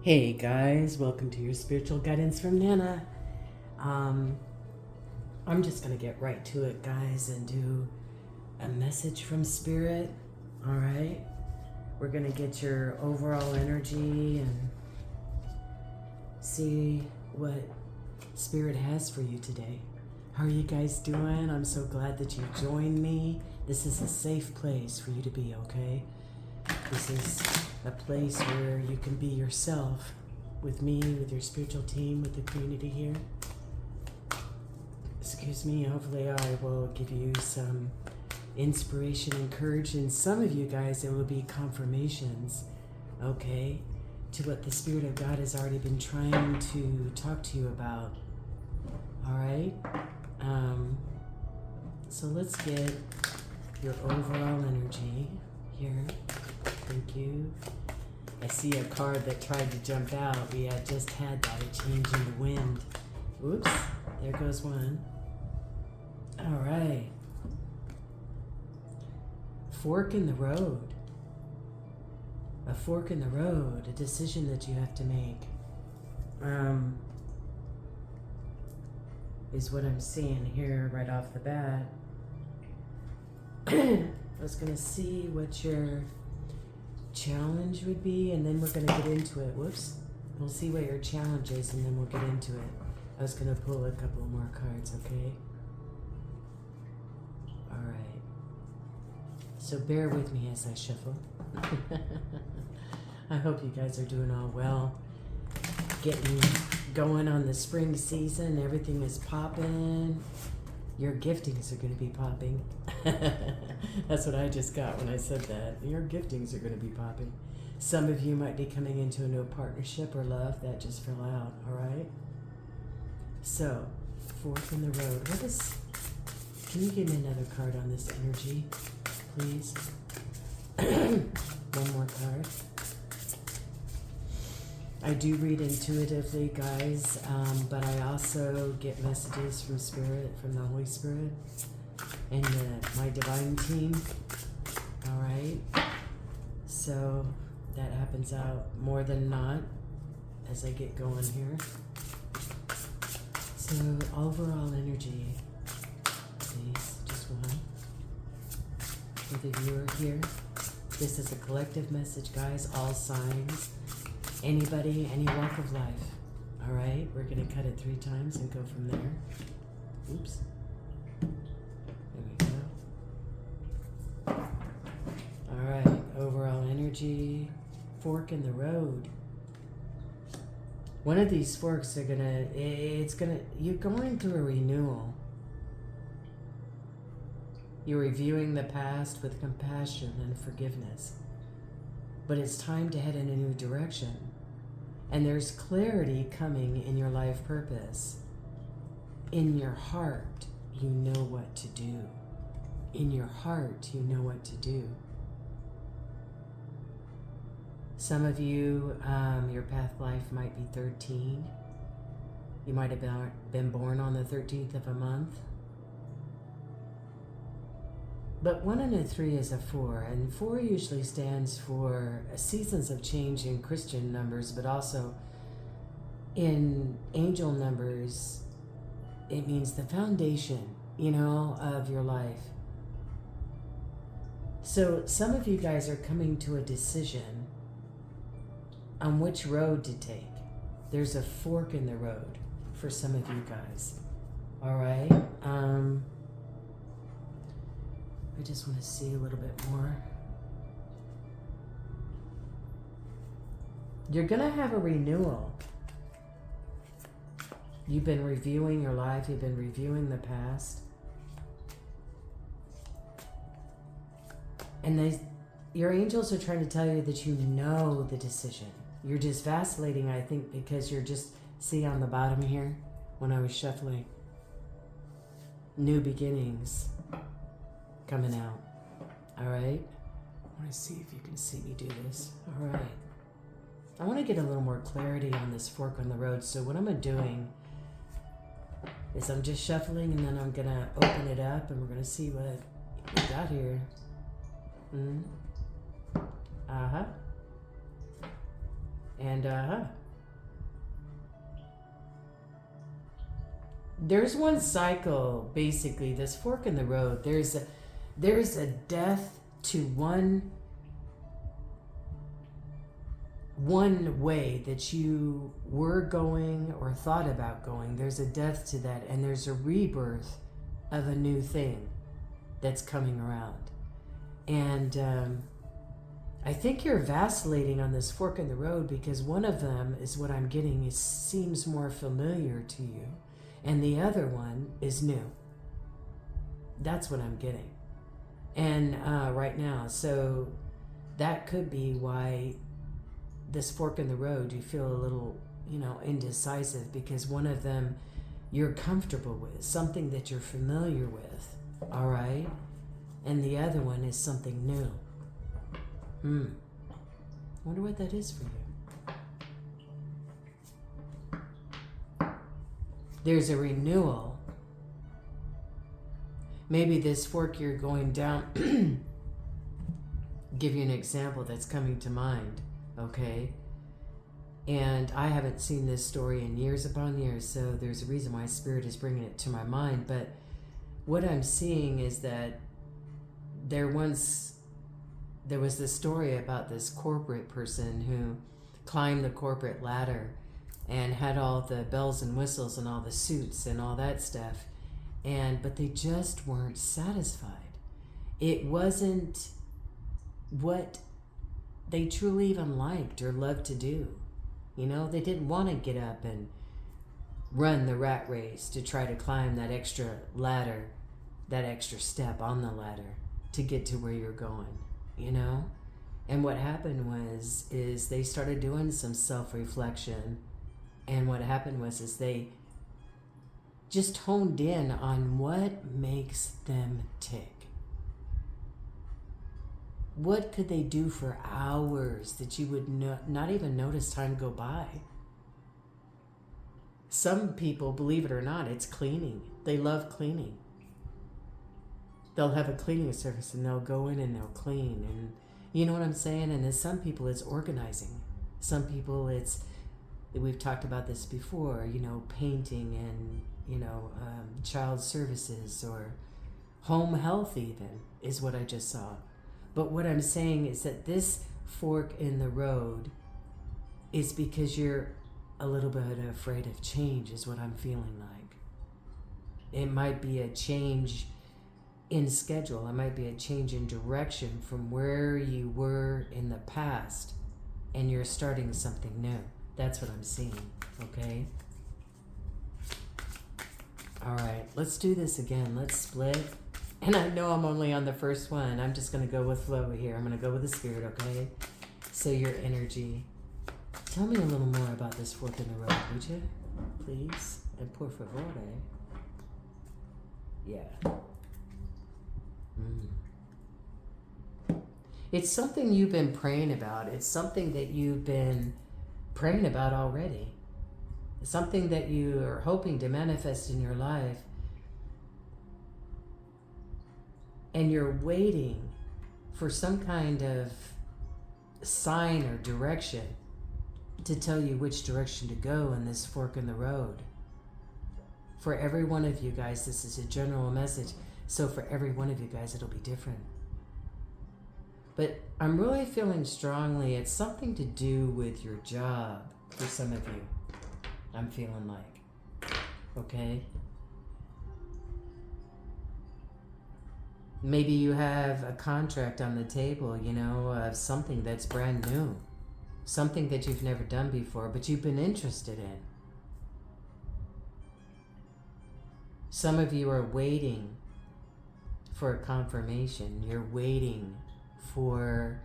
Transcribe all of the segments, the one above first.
Hey guys, welcome to your spiritual guidance from Nana. I'm just gonna get right to it, guys, and do a message from Spirit. All right, we're gonna get your overall energy and see what Spirit has for you today. How are you guys doing? I'm so glad that you joined me. This is a safe place for you to be, okay? This is a place where you can be yourself with me, with your spiritual team, with the community here. Excuse me, hopefully I will give you some inspiration and courage, and some of you guys, it will be confirmations, okay, to what the Spirit of God has already been trying to talk to you about. All right? So let's get your overall energy here. Thank you. I see a card that tried to jump out. We had just had that, a change in the wind. Oops, there goes one. All right. Fork in the road. A fork in the road, a decision that you have to make. Is what I'm seeing here right off the bat. I was going to see what your challenge would be, and then we're going to get into it. Whoops. We'll see what your challenge is, and then we'll get into it. I was going to pull a couple more cards, okay? All right. So bear with me as I shuffle. I hope you guys are doing all well. Getting going on the spring season. Everything is popping. Your giftings are going to be popping. That's what I just got when I said that. Your giftings are going to be popping. Some of you might be coming into a new partnership or love that just fell out, all right? So, fork in the road. Can you give me another card on this energy, please? One more card. I do read intuitively, guys, but I also get messages from Spirit, from the Holy Spirit, and my divine team. All right. So that happens out more than not as I get going here. So overall energy, please, just one. For the viewer here, this is a collective message, guys, all signs. Anybody, any walk of life. All right, we're going to cut it 3 times and go from there. Oops. There we go. All right, overall energy. Fork in the road. One of these forks are you're going through a renewal. You're reviewing the past with compassion and forgiveness. But it's time to head in a new direction. And there's clarity coming in your life purpose. In your heart, you know what to do. In your heart, you know what to do. Some of you, your path life might be 13. You might have been born on the 13th of a month. But 1 and a 3 is a 4, and 4 usually stands for seasons of change in Christian numbers, but also in angel numbers, it means the foundation, of your life. So some of you guys are coming to a decision on which road to take. There's a fork in the road for some of you guys. All right? I just want to see a little bit more. You're going to have a renewal. You've been reviewing your life. You've been reviewing the past. And your angels are trying to tell you that you know the decision. You're just vacillating, I think, because you're just, see on the bottom here, when I was shuffling, new beginnings coming out. All right. I want to see if you can see me do this. All right. I want to get a little more clarity on this fork on the road. So what I'm doing is I'm just shuffling, and then I'm going to open it up, and we're going to see what we got here. Uh-huh. And there's one cycle, basically, this fork in the road. There's a death to one way that you were going or thought about going. There's a death to that, and there's a rebirth of a new thing that's coming around. And I think you're vacillating on this fork in the road because one of them is what I'm getting seems more familiar to you, and the other one is new. That's what I'm getting. And right now, so that could be why this fork in the road, you feel a little, indecisive, because one of them you're comfortable with, something that you're familiar with, all right? And the other one is something new. Wonder what that is for you. There's a renewal. Maybe this fork you're going down, give you an example that's coming to mind, okay? And I haven't seen this story in years upon years, so there's a reason why Spirit is bringing it to my mind. But what I'm seeing is that there was this story about this corporate person who climbed the corporate ladder and had all the bells and whistles and all the suits and all that stuff, but they just weren't satisfied. It wasn't what they truly even liked or loved to do. They didn't want to get up and run the rat race to try to climb that extra ladder, that extra step on the ladder to get to where you're going, And what happened is they started doing some self-reflection, and what happened was they just honed in on what makes them tick. What could they do for hours that you would not even notice time go by? Some people, believe it or not, it's cleaning. They love cleaning. They'll have a cleaning service and they'll go in and they'll clean. And you know what I'm saying? And then some people it's organizing. Some people it's, we've talked about this before, painting and, child services or home health even is what I just saw. But what I'm saying is that this fork in the road is because you're a little bit afraid of change is what I'm feeling like. It might be a change in schedule. It might be a change in direction from where you were in the past, and you're starting something new. That's what I'm seeing, okay? All right, let's do this again. Let's split. And I know I'm only on the first one. I'm just going to go with flow here. I'm going to go with the Spirit, okay? So your energy. Tell me a little more about this fork in the road, would you? Please. And por favor. Yeah. It's something you've been praying about. It's something that you've been praying about already. It's something that you are hoping to manifest in your life. And you're waiting for some kind of sign or direction to tell you which direction to go in this fork in the road. For every one of you guys, this is a general message. So for every one of you guys, it'll be different. But I'm really feeling strongly it's something to do with your job for some of you. I'm feeling like. Okay? Maybe you have a contract on the table, of something that's brand new. Something that you've never done before, but you've been interested in. Some of you are waiting for a confirmation. You're waiting for...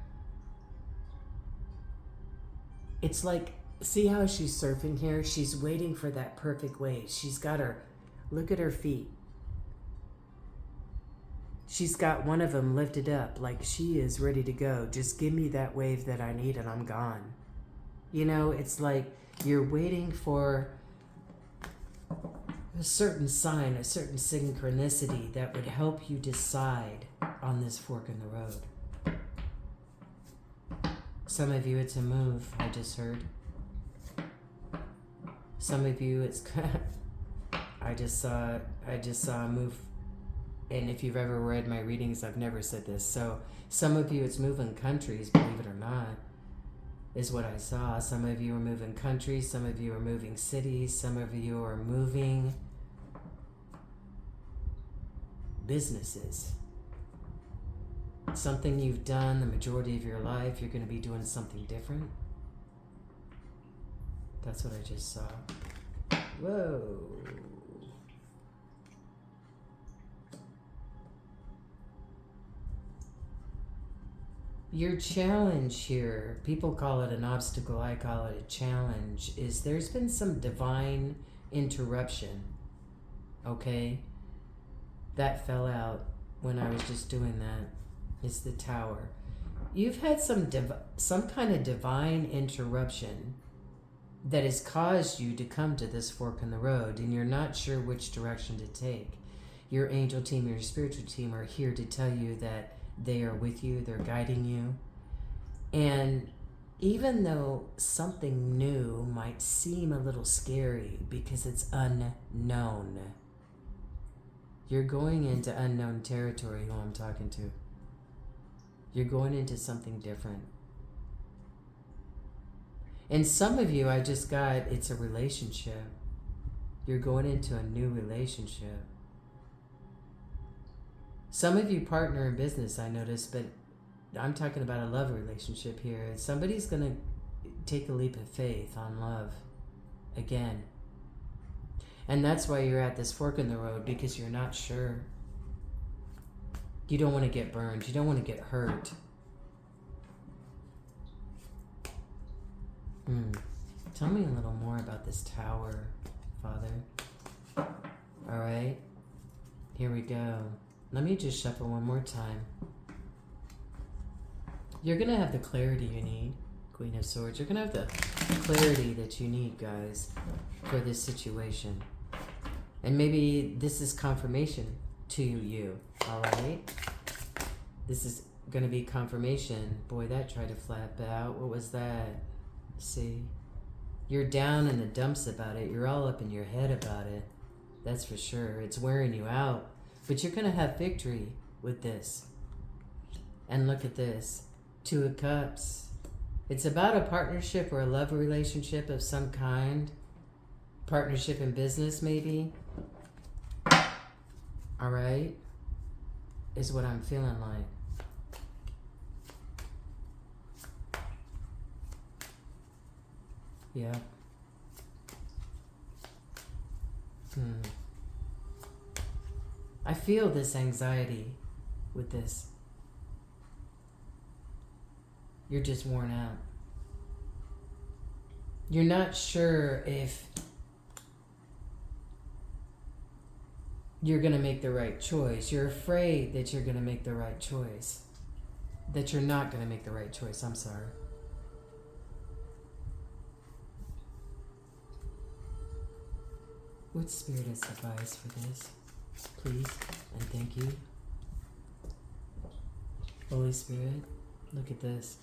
It's like, see how she's surfing here? She's waiting for that perfect wave. She's got her... Look at her feet. She's got one of them lifted up like she is ready to go. Just give me that wave that I need and I'm gone. It's like you're waiting for a certain sign, a certain synchronicity that would help you decide on this fork in the road. Some of you, it's a move, I just heard. Some of you, it's I just saw a move, and if you've ever read my readings, I've never said this. So some of you, it's moving countries, believe it or not, is what I saw. Some of you are moving countries, some of you are moving cities, some of you are moving businesses. Something you've done the majority of your life, you're going to be doing something different. That's what I just saw. Whoa. Your challenge here, people call it an obstacle, I call it a challenge, is there's been some divine interruption, okay? That fell out when I was just doing that. It's the Tower. You've had some kind of divine interruption that has caused you to come to this fork in the road, and you're not sure which direction to take. Your angel team, your spiritual team are here to tell you that they are with you, they're guiding you. And even though something new might seem a little scary because it's unknown, you're going into unknown territory, who I'm talking to. You're going into something different. And some of you, I just got, it's a relationship. You're going into a new relationship. Some of you partner in business, I noticed, but I'm talking about a love relationship here. Somebody's going to take a leap of faith on love again. And that's why you're at this fork in the road, because you're not sure. You don't want to get burned. You don't want to get hurt. Tell me a little more about this Tower, Father. All right. Here we go. Let me just shuffle one more time. You're going to have the clarity you need, Queen of Swords. You're going to have the clarity that you need, guys, for this situation. And maybe this is confirmation to you, all right? This is going to be confirmation. Boy, that tried to flap out. What was that? See? You're down in the dumps about it. You're all up in your head about it. That's for sure. It's wearing you out. But you're going to have victory with this. And look at this. Two of Cups. It's about a partnership or a love relationship of some kind. Partnership in business, maybe. All right? Is what I'm feeling like. Yeah. I feel this anxiety with this. You're just worn out. You're not sure if you're going to make the right choice. You're afraid that you're going to make the right choice. That you're not going to make the right choice. I'm sorry. What Spirit has advised for this? Please and thank you. Holy Spirit, look at this.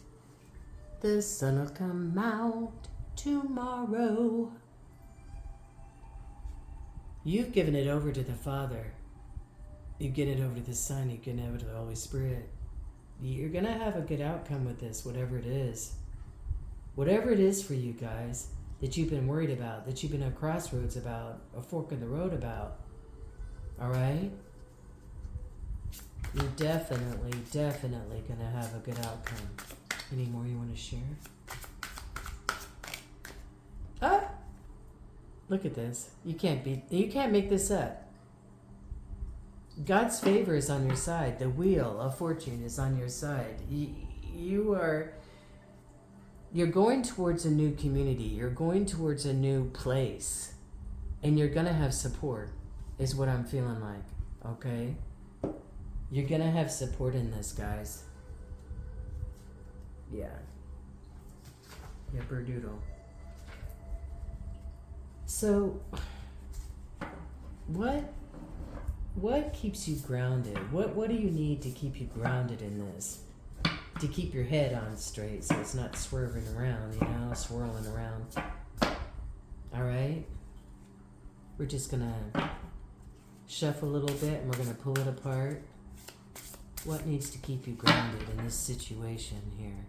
The sun will come out tomorrow. You've given it over to the Father. You've given it over to the Son. You've given it over to the Holy Spirit. You're going to have a good outcome with this, whatever it is. Whatever it is for you guys that you've been worried about, that you've been at crossroads about, a fork in the road about. All right? You're definitely going to have a good outcome. Any more you want to share? Ah! Look at this. You can't make this up. God's favor is on your side. The wheel of fortune is on your side. You're going towards a new community. You're going towards a new place. And you're going to have support, is what I'm feeling like. Okay? You're going to have support in this, guys. Yeah. Yipperdoodle. So, what keeps you grounded? What do you need to keep you grounded in this? To keep your head on straight so it's not swerving around, swirling around. All right? We're just going to shuffle a little bit and we're going to pull it apart. What needs to keep you grounded in this situation here?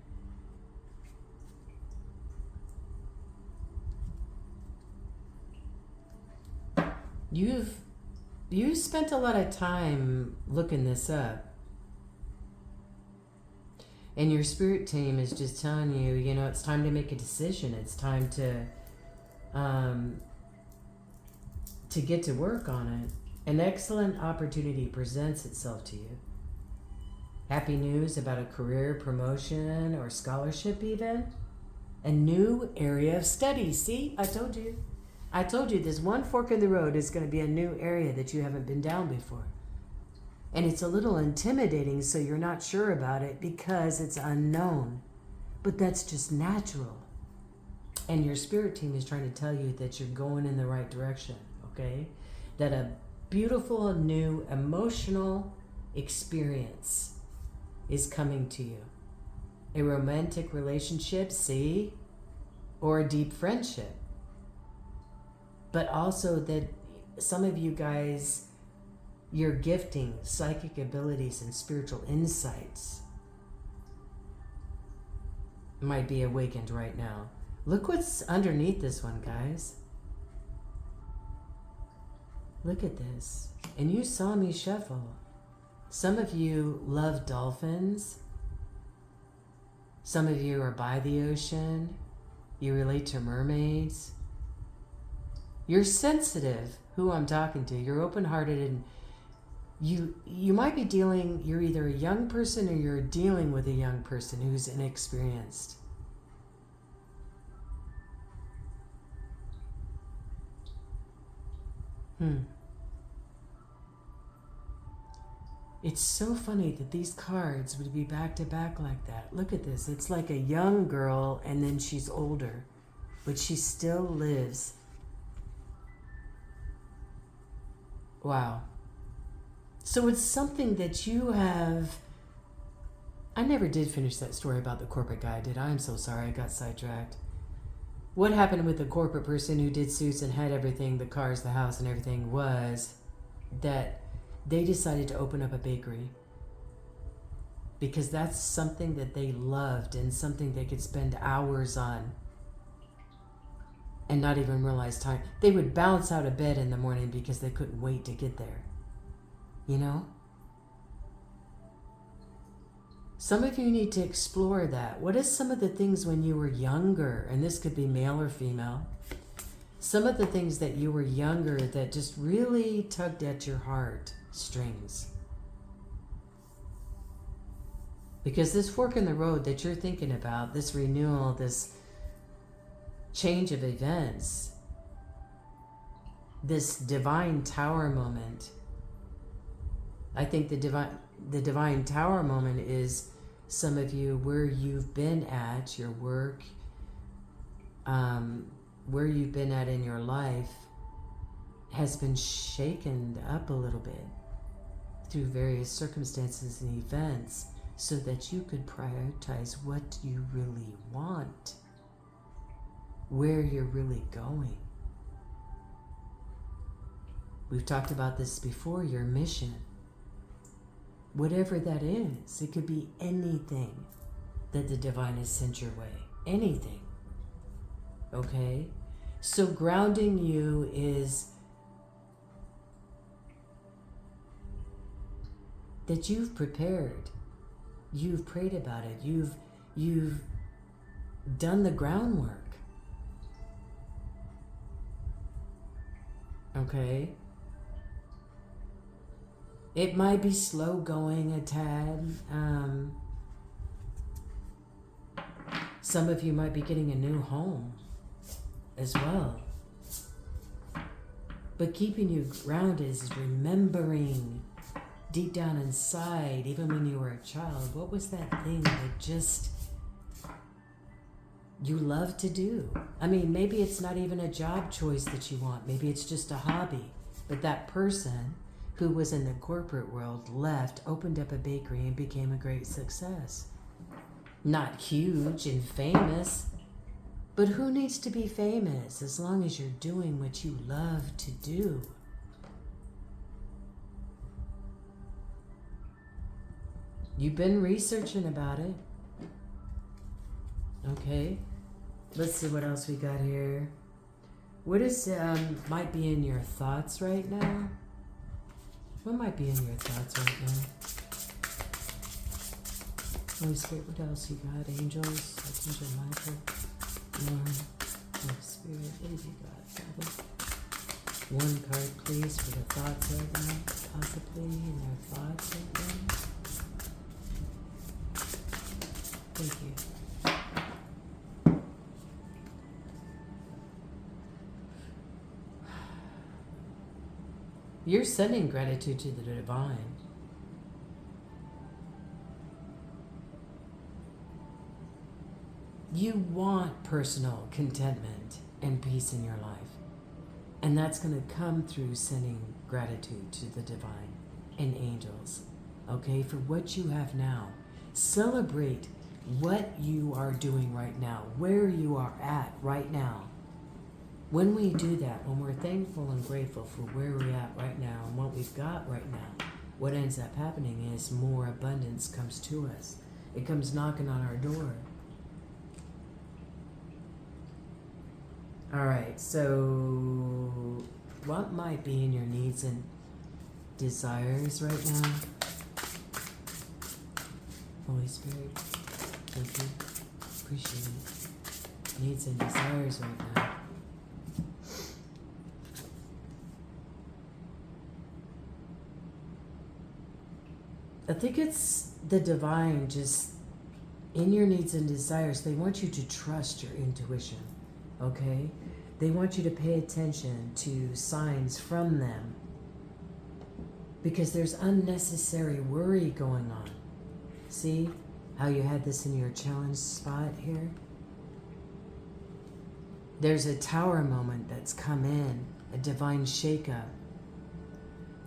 You've spent a lot of time looking this up. And your spirit team is just telling you, you know, it's time to make a decision. It's time to get to work on it. An excellent opportunity presents itself to you. Happy news about a career promotion or scholarship even. A new area of study. See, I told you. I told you this one fork in the road is going to be a new area that you haven't been down before. And it's a little intimidating, so you're not sure about it because it's unknown. But that's just natural. And your spirit team is trying to tell you that you're going in the right direction, okay? That a beautiful, new, emotional experience is coming to you. A romantic relationship, see? Or a deep friendship. But also that some of you guys, your gifting, psychic abilities, and spiritual insights might be awakened right now. Look what's underneath this one, guys. Look at this. And you saw me shuffle. Some of you love dolphins. Some of you are by the ocean. You relate to mermaids. You're sensitive, who I'm talking to. You're open-hearted, and you might be dealing, you're either a young person or you're dealing with a young person who's inexperienced. It's so funny that these cards would be back to back like that. Look at this. It's like a young girl and then she's older, but she still lives. Wow. So it's something that you have... I never did finish that story about the corporate guy, did I? I'm so sorry, I got sidetracked. What happened with the corporate person who did suits and had everything, the cars, the house, and everything, was that they decided to open up a bakery. Because that's something that they loved and something they could spend hours on. And not even realize time. They would bounce out of bed in the morning because they couldn't wait to get there. You know? Some of you need to explore that. What is some of the things when you were younger, and this could be male or female, some of the things that you were younger that just really tugged at your heart strings? Because this fork in the road that you're thinking about, this renewal, this change of events, this divine tower moment, I think the divine tower moment is some of you where you've been at your work, where you've been at in your life has been shaken up a little bit through various circumstances and events so that you could prioritize what you really want, where you're really going. We've talked about this before, your mission. Whatever that is, it could be anything that the divine has sent your way. Anything. Okay? So grounding you is that you've prepared. You've prayed about it. You've done the groundwork. Okay? It might be slow going a tad. Some of you might be getting a new home as well. But keeping you grounded is remembering deep down inside, even when you were a child, what was that thing that just you love to do? I mean, maybe it's not even a job choice that you want. Maybe it's just a hobby. But that person who was in the corporate world left, opened up a bakery, and became a great success. Not huge and famous, But who needs to be famous as long as you're doing what you love to do? You've been researching about it. Okay. Let's see what else we got here. What is might be in your thoughts right now? What might be in your thoughts right now? Holy Spirit, what else you got? Angels, Archangel Michael, Lord, Holy Spirit, what have you got, Father? One card, please, for the thoughts right now. Possibly in your thoughts right now. Thank you. You're sending gratitude to the divine. You want personal contentment and peace in your life. And that's going to come through sending gratitude to the divine and angels. Okay, for what you have now. Celebrate what you are doing right now, where you are at right now. When we do that, when we're thankful and grateful for where we're at right now and what we've got right now, what ends up happening is more abundance comes to us. It comes knocking on our door. All right, so what might be in your needs and desires right now? Holy Spirit, thank you. Appreciate it. Needs and desires right now. I think it's the divine just in your needs and desires. They want you to trust your intuition, okay? They want you to pay attention to signs from them because there's unnecessary worry going on. See how you had this in your challenge spot here? There's a tower moment that's come in, a divine shakeup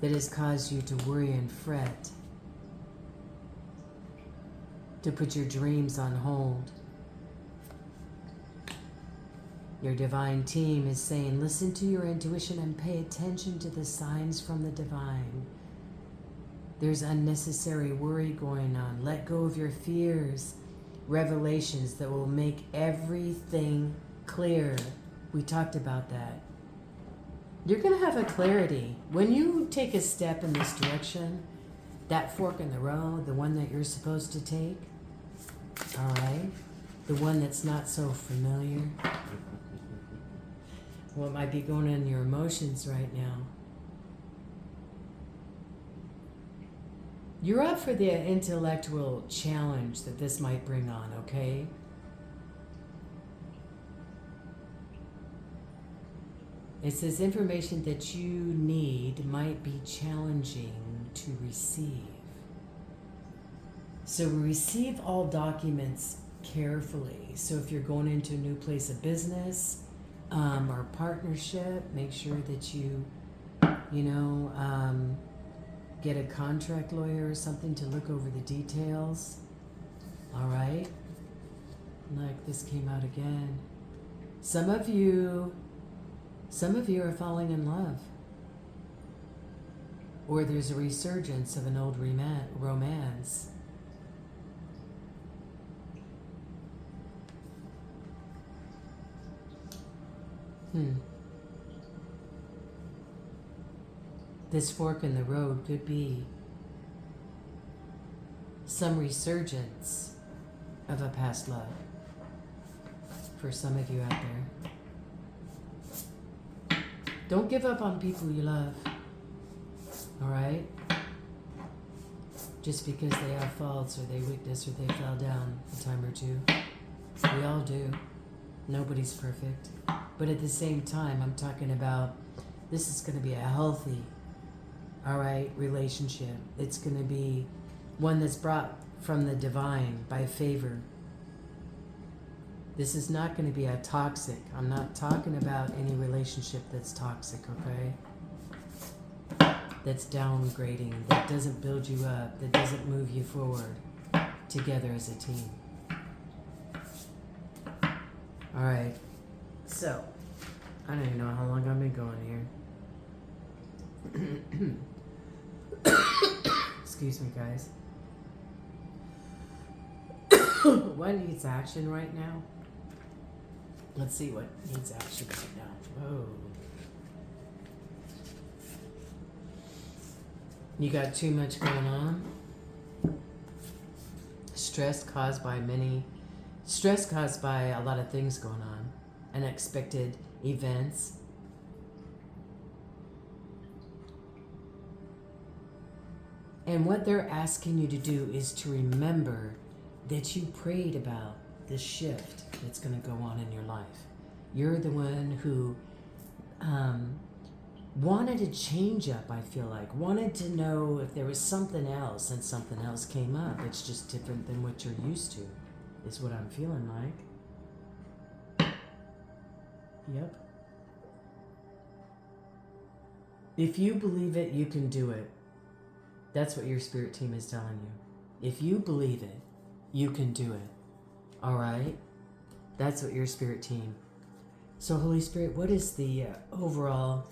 that has caused you to worry and fret, to put your dreams on hold. Your divine team is saying, listen to your intuition and pay attention to the signs from the divine. There's unnecessary worry going on. Let go of your fears, revelations that will make everything clear. We talked about that. You're going to have a clarity. When you take a step in this direction, that fork in the road, the one that you're supposed to take, all right, the one that's not so familiar, what might be going on in your emotions right now. You're up for the intellectual challenge that this might bring on, okay? It says information that you need might be challenging to receive. So receive all documents carefully. So if you're going into a new place of business or partnership, make sure that you get a contract lawyer or something to look over the details. All right? Like this came out again. Some of you are falling in love. Or there's a resurgence of an old romance. This fork in the road could be some resurgence of a past love for some of you out there. Don't give up on people you love, all right? Just because they have faults or they weakness or they fell down a time or two. We all do. Nobody's perfect. But at the same time, I'm talking about this is going to be a healthy, all right, relationship. It's going to be one that's brought from the divine by favor. This is not going to be a toxic. I'm not talking about any relationship that's toxic, okay? That's downgrading, that doesn't build you up, that doesn't move you forward together as a team. Alright. So, I don't even know how long I've been going here. Excuse me, guys. What needs action right now? Let's see what needs action right now. Whoa. You got too much going on? Stress caused by a lot of things going on. Unexpected events. And what they're asking you to do is to remember that you prayed about the shift that's going to go on in your life. You're the one who wanted to change up, I feel like. Wanted to know if there was something else, and something else came up. It's just different than what you're used to, is what I'm feeling like. Yep. If you believe it, you can do it. That's what your spirit team is telling you. If you believe it, you can do it. All right? That's what your spirit team. So, Holy Spirit, what is the overall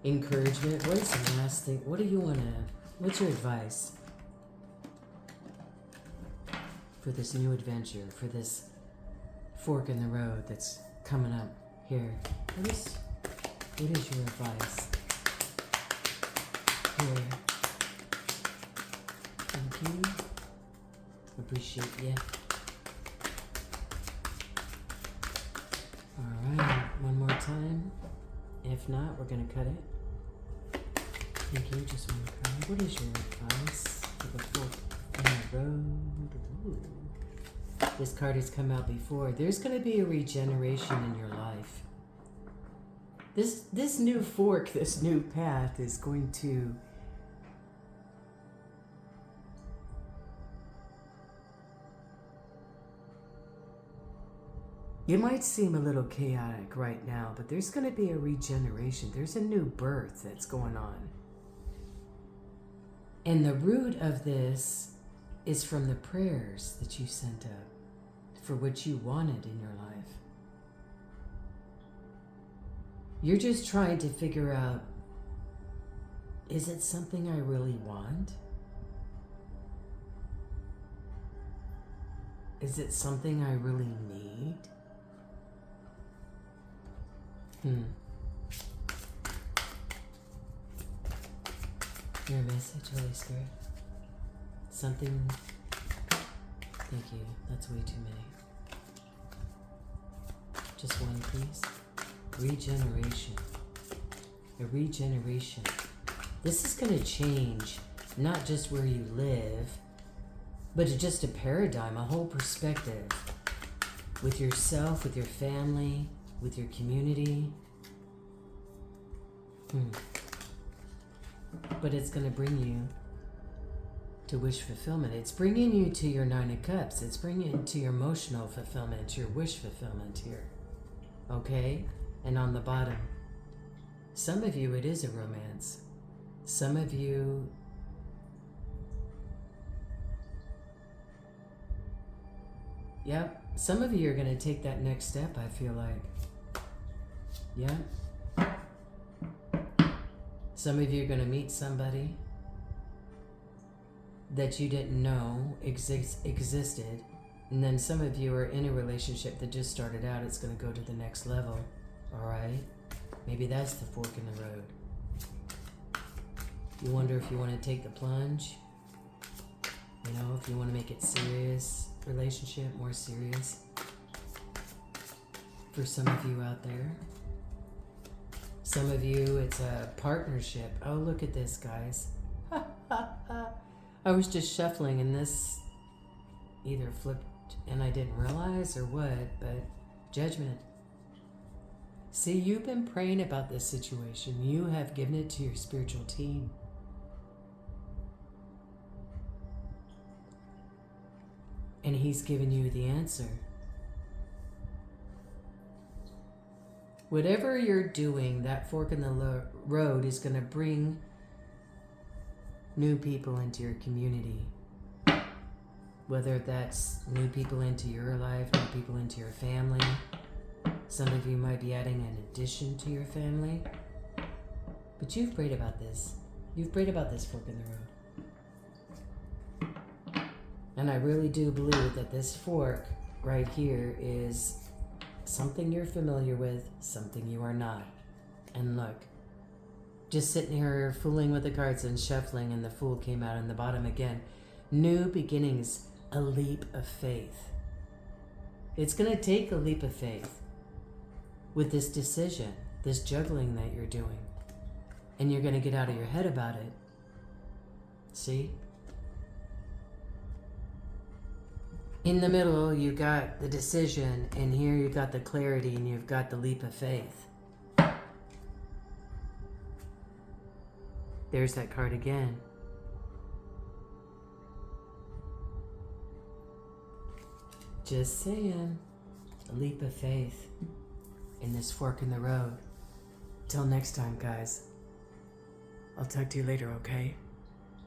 encouragement? What is the last thing? What do you want to, what's your advice for this new adventure, for this fork in the road that's coming up here? What is your advice here? Thank you. Appreciate you. Alright, one more time. If not, we're going to cut it. Thank you. Just one card. What is your advice for the fork in the road? Ooh. This card has come out before. There's going to be a regeneration in your life. This new fork, this new path is going to it might seem a little chaotic right now, but there's going to be a regeneration. There's a new birth that's going on. And the root of this is from the prayers that you sent up for what you wanted in your life. You're just trying to figure out, is it something I really want? Is it something I really need? Your message, Holy Spirit. Something. Thank you. That's way too many. Just one, please. Regeneration. A regeneration. This is going to change not just where you live, but just a paradigm, a whole perspective with yourself, with your family, with your community. But it's going to bring you to wish fulfillment. It's bringing you to your Nine of Cups. It's bringing you to your emotional fulfillment, your wish fulfillment here. Okay? And on the bottom, some of you, it is a romance. Some of you, yep, some of you are going to take that next step, I feel like. Yeah. Some of you are going to meet somebody that you didn't know existed. And then some of you are in a relationship that just started out. It's going to go to the next level. All right? Maybe that's the fork in the road. You wonder if you want to take the plunge. You know, if you want to make it serious relationship, more serious. For some of you out there. Some of you, it's a partnership. Oh, look at this, guys. I was just shuffling and this either flipped and I didn't realize or what, but Judgment. See, you've been praying about this situation. You have given it to your spiritual team. And he's given you the answer. Whatever you're doing, that fork in the road is going to bring new people into your community. Whether that's new people into your life, new people into your family. Some of you might be adding an addition to your family. But you've prayed about this. You've prayed about this fork in the road. And I really do believe that this fork right here is something you're familiar with, something you are not. And look, just sitting here fooling with the cards and shuffling, and the Fool came out in the bottom again. New beginnings, a leap of faith. It's going to take a leap of faith with this decision, this juggling that you're doing. And you're going to get out of your head about it. See? In the middle, you got the decision, and here you got the clarity, and you've got the leap of faith. There's that card again. Just saying, a leap of faith in this fork in the road. Till next time, guys. I'll talk to you later, okay?